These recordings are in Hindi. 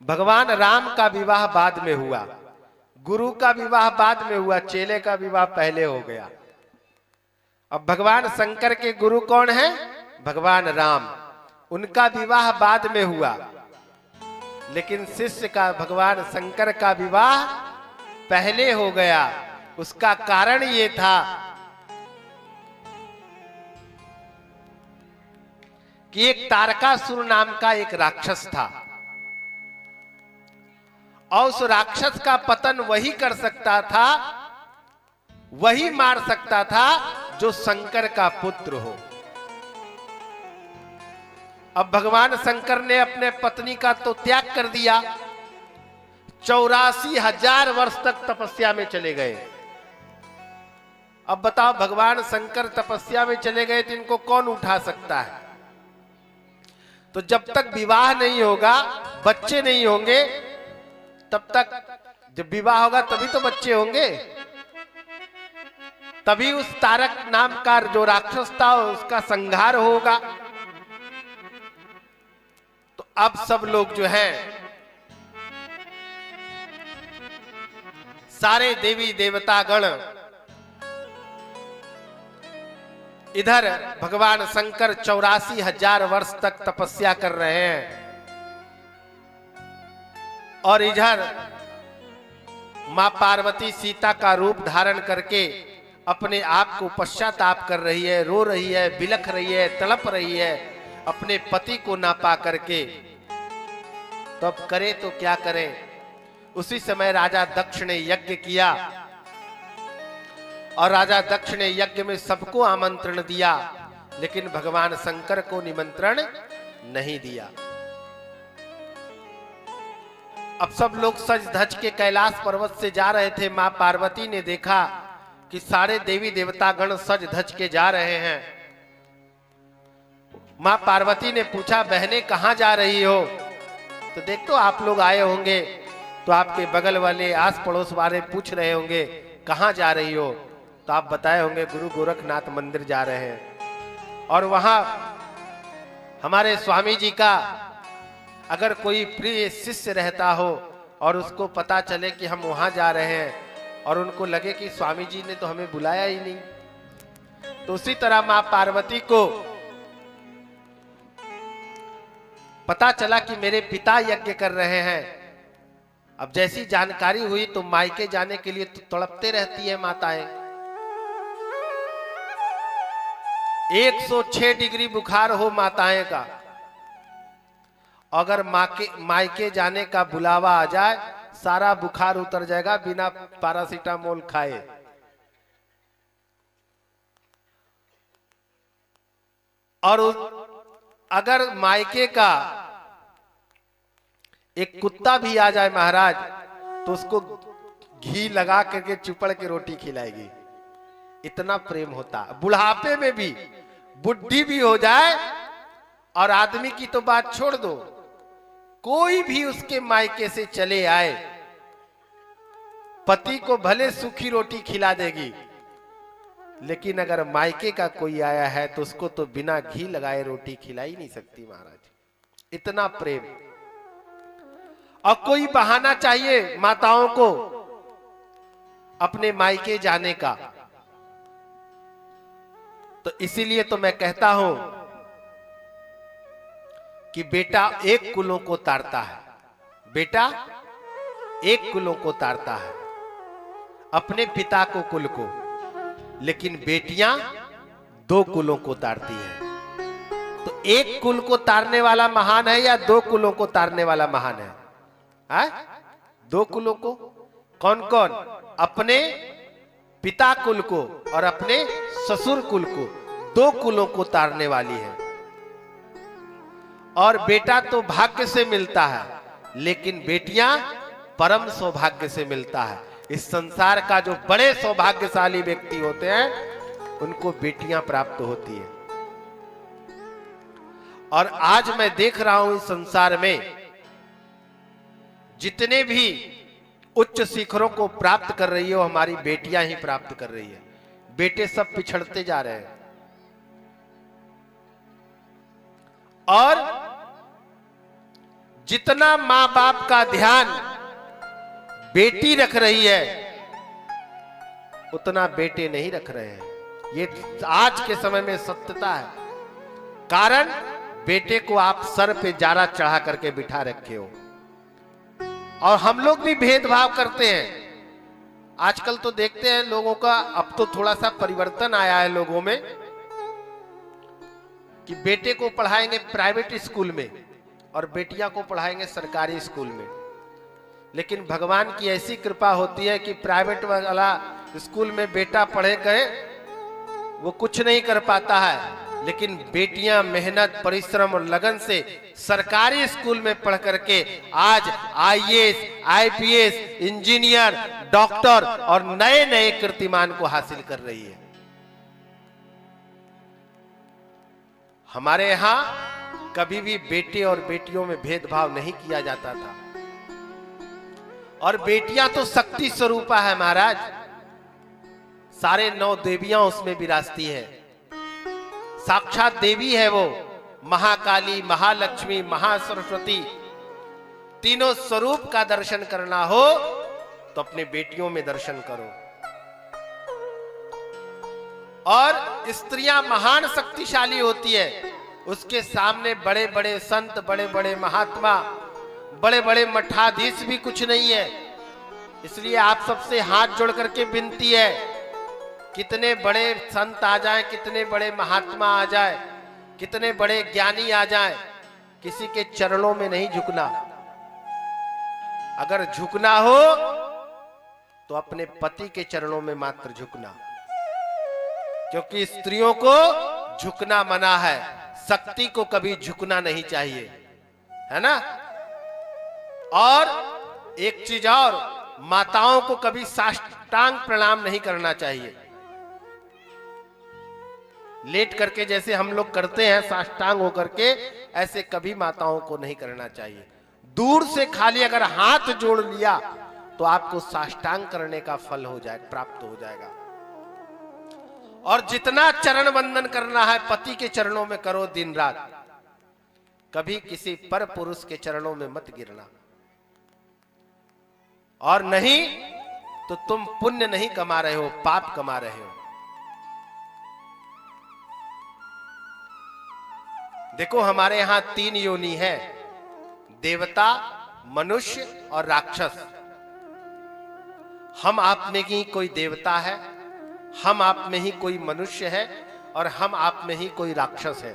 भगवान राम का विवाह बाद में हुआ, गुरु का विवाह बाद में हुआ, चेले का विवाह पहले हो गया। अब भगवान शंकर के गुरु कौन है? भगवान राम। उनका विवाह बाद में हुआ, लेकिन शिष्य का भगवान शंकर का विवाह पहले हो गया। उसका कारण ये था कि एक तारकासुर नाम का एक राक्षस था, और उस राक्षस का पतन वही कर सकता था, वही मार सकता था जो शंकर का पुत्र हो। अब भगवान शंकर ने अपने पत्नी का तो त्याग कर दिया, 84,000 वर्ष तक तपस्या में चले गए। अब बताओ, भगवान शंकर तपस्या में चले गए तो इनको कौन उठा सकता है? तो जब तक विवाह नहीं होगा, बच्चे नहीं होंगे, तब तक, जब विवाह होगा तभी तो बच्चे होंगे, तभी उस तारक नाम का जो राक्षस था उसका संहार होगा। तो अब सब लोग जो हैं, सारे देवी देवतागण इधर भगवान शंकर 84,000 वर्ष तक तपस्या कर रहे हैं, और इधर मां पार्वती सीता का रूप धारण करके अपने आप को पश्चाताप कर रही है, रो रही है, बिलख रही है, तड़प रही है अपने पति को ना पा करके। तो अब करे तो क्या करें? उसी समय राजा दक्ष ने यज्ञ किया, और राजा दक्ष ने यज्ञ में सबको आमंत्रण दिया, लेकिन भगवान शंकर को निमंत्रण नहीं दिया। अब सब लोग सज धज के कैलाश पर्वत से जा रहे थे। मां पार्वती ने देखा कि सारे देवी देवतागण सज धज के जा रहे हैं। मां पार्वती ने पूछा, बहने कहां जा रही हो? तो देख, तो आप लोग आए होंगे तो आपके बगल वाले आस पड़ोस वाले पूछ रहे होंगे कहां जा रही हो, तो आप बताए होंगे गुरु गोरखनाथ मंदिर जा रहे हैं। और वहां हमारे स्वामी जी का अगर कोई प्रिय शिष्य रहता हो और उसको पता चले कि हम वहां जा रहे हैं, और उनको लगे कि स्वामी जी ने तो हमें बुलाया ही नहीं, तो उसी तरह मां पार्वती को पता चला कि मेरे पिता यज्ञ कर रहे हैं। अब जैसी जानकारी हुई तो मायके जाने के लिए तो तड़पते रहती है माताएं। 106 डिग्री बुखार हो माताएं का, अगर मायके जाने का बुलावा आ जाए, सारा बुखार उतर जाएगा बिना पैरासीटामोल खाए। और अगर मायके का एक कुत्ता भी आ जाए महाराज, तो उसको घी लगा करके चुपड़ के रोटी खिलाएगी, इतना प्रेम होता। बुढ़ापे में भी, बुढ़ी भी हो जाए, और आदमी की तो बात छोड़ दो, कोई भी उसके मायके से चले आए, पति को भले सूखी रोटी खिला देगी, लेकिन अगर मायके का कोई आया है तो उसको तो बिना घी लगाए रोटी खिला ही नहीं सकती महाराज, इतना प्रेम। और कोई बहाना चाहिए माताओं को अपने मायके जाने का, तो इसीलिए तो मैं कहता हूं कि बेटा एक कुलों को तारता है, बेटा एक कुलों को तारता है, अपने पिता को कुल को, लेकिन बेटियां 2 कुलों को तारती हैं। तो एक कुल को तारने वाला महान है या 2 कुलों को तारने वाला महान है? 2 कुलों को। कौन कौन? अपने पिता कुल को और अपने ससुर कुल को, 2 कुलों को तारने वाली है। और बेटा तो भाग्य से मिलता है, लेकिन बेटियां परम सौभाग्य से मिलता है। इस संसार का जो बड़े सौभाग्यशाली व्यक्ति होते हैं, उनको बेटियां प्राप्त होती है। और आज मैं देख रहा हूं इस संसार में जितने भी उच्च शिखरों को प्राप्त कर रही है, वो हमारी बेटियां ही प्राप्त कर रही है। बेटे सब पिछड़ते जा रहे हैं। और जितना माँ बाप का ध्यान बेटी रख रही है उतना बेटे नहीं रख रहे हैं। ये आज के समय में सत्यता है। कारण बेटे को आप सर पे जारा चढ़ा करके बिठा रखे हो। और हम लोग भी भेदभाव करते हैं। आजकल तो देखते हैं लोगों का, अब तो थोड़ा सा परिवर्तन आया है लोगों में कि बेटे को पढ़ाएंगे प्राइवेट स्कूल में और बेटियां को पढ़ाएंगे सरकारी स्कूल में। लेकिन भगवान की ऐसी कृपा होती है कि प्राइवेट वाला स्कूल में बेटा पढ़े गए वो कुछ नहीं कर पाता है, लेकिन बेटियां मेहनत परिश्रम और लगन से सरकारी स्कूल में पढ़ करके आज आईएएस, आईपीएस, इंजीनियर, डॉक्टर और नए नए कीर्तिमान को हासिल कर रही है। हमारे यहां कभी भी बेटे और बेटियों में भेदभाव नहीं किया जाता था। और बेटियां तो शक्ति स्वरूपा है महाराज, सारे 9 देवियां उसमें विराजती है। साक्षात देवी है वो, महाकाली, महालक्ष्मी, महासरस्वती। तीनों स्वरूप का दर्शन करना हो तो अपने बेटियों में दर्शन करो। और स्त्रियां महान शक्तिशाली होती है, उसके सामने बड़े बड़े संत, बड़े बड़े महात्मा, बड़े बड़े मठाधीश भी कुछ नहीं है। इसलिए आप सबसे हाथ जोड़ करके विनती है, कितने बड़े संत आ जाएं, कितने बड़े महात्मा आ जाए, कितने बड़े ज्ञानी आ जाएं, किसी के चरणों में नहीं झुकना। अगर झुकना हो तो अपने पति के चरणों में मात्र झुकना, क्योंकि स्त्रियों को झुकना मना है, शक्ति को कभी झुकना नहीं चाहिए, है ना। और एक चीज और, माताओं को कभी साष्टांग प्रणाम नहीं करना चाहिए। लेट करके जैसे हम लोग करते हैं साष्टांग होकर के, ऐसे कभी माताओं को नहीं करना चाहिए। दूर से खाली अगर हाथ जोड़ लिया तो आपको साष्टांग करने का फल हो जाए, प्राप्त हो जाएगा। और जितना चरण वंदन करना है पति के चरणों में करो दिन रात, कभी किसी पर पुरुष के चरणों में मत गिरना। और नहीं तो तुम पुण्य नहीं कमा रहे हो, पाप कमा रहे हो। देखो हमारे यहां 3 योनि है, देवता, मनुष्य और राक्षस। हम आप में ही कोई देवता है, हम आप में ही कोई मनुष्य है और हम आप में ही कोई राक्षस है।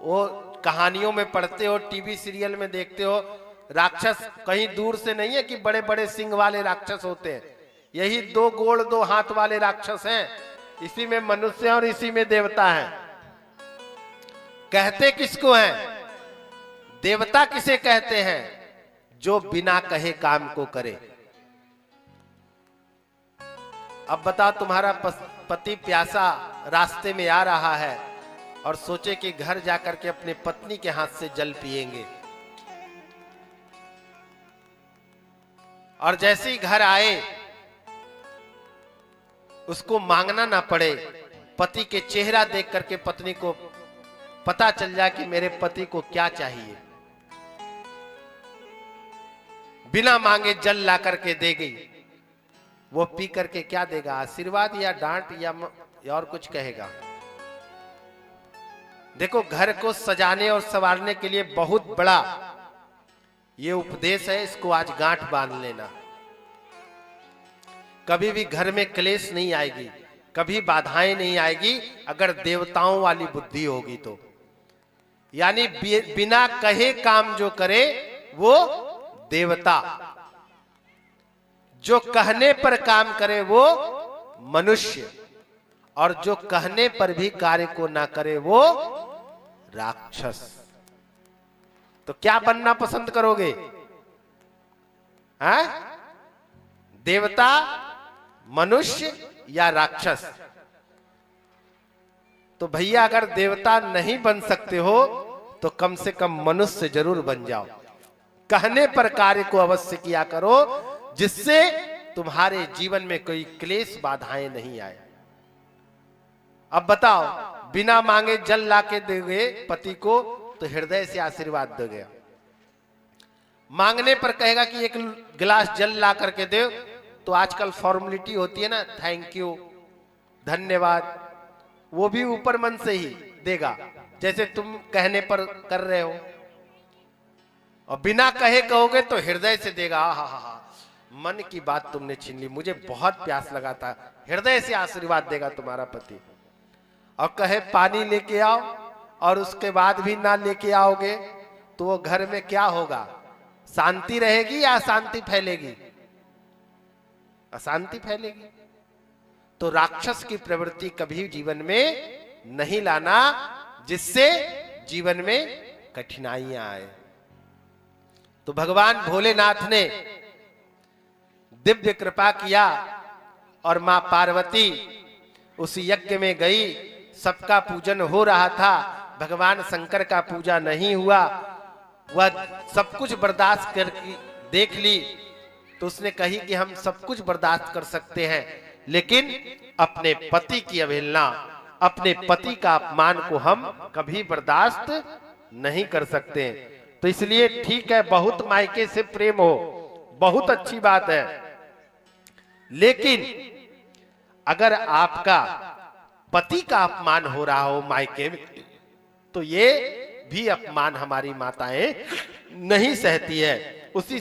वो कहानियों में पढ़ते हो, टीवी सीरियल में देखते हो, राक्षस कहीं दूर से नहीं है कि बड़े बड़े सिंह वाले राक्षस होते हैं। यही 2 गोड़ 2 हाथ वाले राक्षस हैं, इसी में मनुष्य और इसी में देवता है। कहते किसको हैं? देवता किसे कहते हैं? जो बिना कहे काम को करे। अब बता, तुम्हारा पति प्यासा रास्ते में आ रहा है और सोचे कि घर जाकर के अपने पत्नी के हाथ से जल पिएंगे, और जैसे ही घर आए उसको मांगना ना पड़े, पति के चेहरा देख करके पत्नी को पता चल जाए कि मेरे पति को क्या चाहिए, बिना मांगे जल ला करके दे गई। वो पी करके क्या देगा? आशीर्वाद या डांट या और कुछ कहेगा? देखो, घर को सजाने और संवारने के लिए बहुत बड़ा ये उपदेश है, इसको आज गांठ बांध लेना। कभी भी घर में क्लेश नहीं आएगी, कभी बाधाएं नहीं आएगी अगर देवताओं वाली बुद्धि होगी तो। यानी बिना कहे काम जो करे वो देवता, जो कहने पर काम करे वो मनुष्य, और जो कहने पर भी कार्य को ना करे वो राक्षस। तो क्या बनना पसंद करोगे? हैं? देवता, मनुष्य या राक्षस? तो भैया अगर देवता नहीं बन सकते हो तो कम से कम मनुष्य जरूर बन जाओ। कहने पर कार्य को अवश्य किया करो, जिससे तुम्हारे जीवन में कोई क्लेश बाधाएं नहीं आए। अब बताओ, बिना मांगे जल लाके दोगे पति को तो हृदय से आशीर्वाद दोगे, मांगने पर कहेगा कि एक गिलास जल ला करके दे, तो आजकल फॉर्मेलिटी होती है ना, थैंक यू, धन्यवाद, वो भी ऊपर मन से ही देगा, जैसे तुम कहने पर कर रहे हो। और बिना कहे कहोगे तो हृदय से देगा, हा हा हा, मन की बात तुमने छीन ली, मुझे बहुत प्यास लगा था, हृदय से आशीर्वाद देगा तुम्हारा पति। और कहे पानी लेके आओ और उसके बाद भी ना लेके आओगे तो वो घर में क्या होगा, शांति रहेगी या अशांति फैलेगी? अशांति फैलेगी। तो राक्षस की प्रवृत्ति कभी जीवन में नहीं लाना, जिससे जीवन में कठिनाइयां आए। तो भगवान भोलेनाथ ने दिव्य कृपा किया और मां पार्वती उस यज्ञ में गई, सबका पूजन हो रहा था, भगवान शंकर का पूजा नहीं हुआ, वह सब कुछ बर्दाश्त कर देख ली, तो उसने कही कि हम सब कुछ बर्दाश्त कर सकते हैं, लेकिन अपने पति की अवहेलना, अपने पति का अपमान को हम कभी बर्दाश्त नहीं कर सकते। तो इसलिए ठीक है, बहुत मायके से प्रेम हो, बहुत अच्छी बात है, लेकिन अगर आपका पति का अपमान हो रहा हो मायके में, तो ये भी अपमान हमारी माताएं नहीं सहती है। उसी